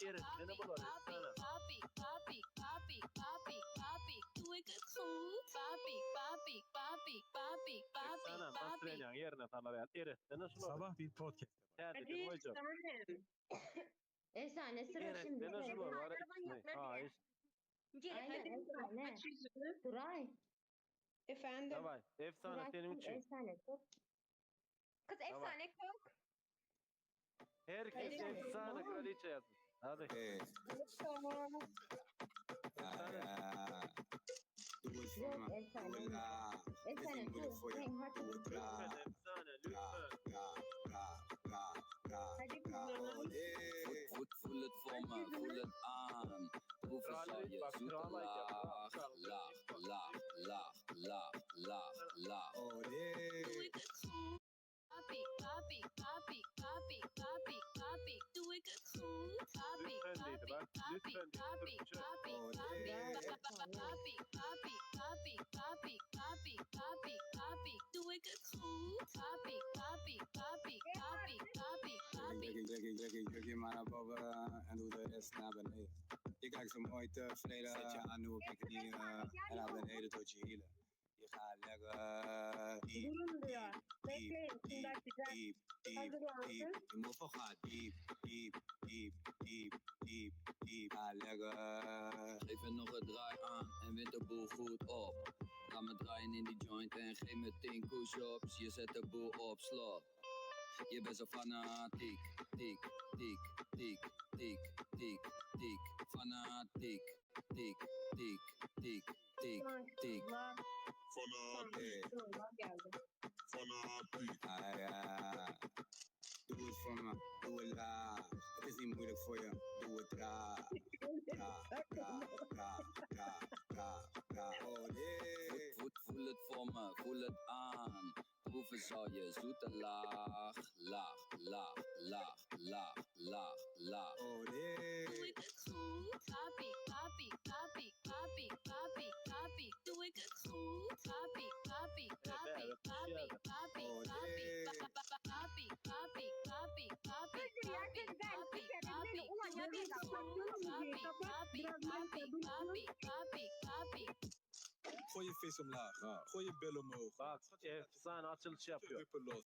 Seni bulur efsane. Doe ik het goed? Efsane nasıl iniyorsun yerine tarlaya? Eres'te nasıl olur? Sabah bir podcast. Terdedim hocam. Efsane sıra Eres'te şimdi. nasıl olur? Var Araban içinde. Ha işte. Aynen efsane. Aç yüzünü. Turay. Efendim. Davay. Efsane Turay senin için. efsane. Tut. Kız efsane kok. Herkes Efsane. efsane kraliçe yazın. Hadi. Hey, Efsane. do it for Yok my, efsane. do it loud. Efsane Listen, do it tut. for you. Benim hakkım. Do it Lütfen loud. efsane lütfen. Hadi kızım. Voel het voor me, voel het aan. Proeven zal je zoete laag, laag, laag, laag, laag, laag, laag. Oh, yeah. Doe ik het goed? Doe ik het goed? Lütfen dedi bak. Lütfen dedi. Türkçe. Oh, yeah. Doe ik het goed? Druk je maar naar boven en doe de rest naar beneden. Je kijkt zo mooi tevreden, zet je aan nieuwe knieën en naar beneden tot je hielen. Je gaat lekker diep, Durun diyor. diep, Bekleyin. Şimdi diep, açacağız. diep, diep, Hazırlansın. diep. Je moet van gaan diep, diep, diep, diep, diep, diep. Ga lekker. Geef er nog een draai aan en wint de boel goed op. Ga me draaien in die joint en geef me 10 push-ups. Je zet de boel op slot. Je bent zo fanatiek, tiek, tiek, tiek, tiek, tiek, tiek. Fanatiek, tiek, tiek, tiek, tiek, tiek. Hey. Durumlar geldi. Ah, ja. Doe het voor me, doe het laag. Het is niet moeilijk voor je, doe het traag. Traag, traag, traag, traag, traag, traag. Oh nee. Voel het voor me, voel het aan. Proeven zal je zoete laag, laag, laag, laag, laag, laag, laag. Oh nee. Doe ik het goed? Doe ik het goed? Ulan ya bir kapatsana müziği. Kapat. Gooi je vis omlaag. Gooi je bil omhoog. Bak efsane açılış yapıyor. Heupen los.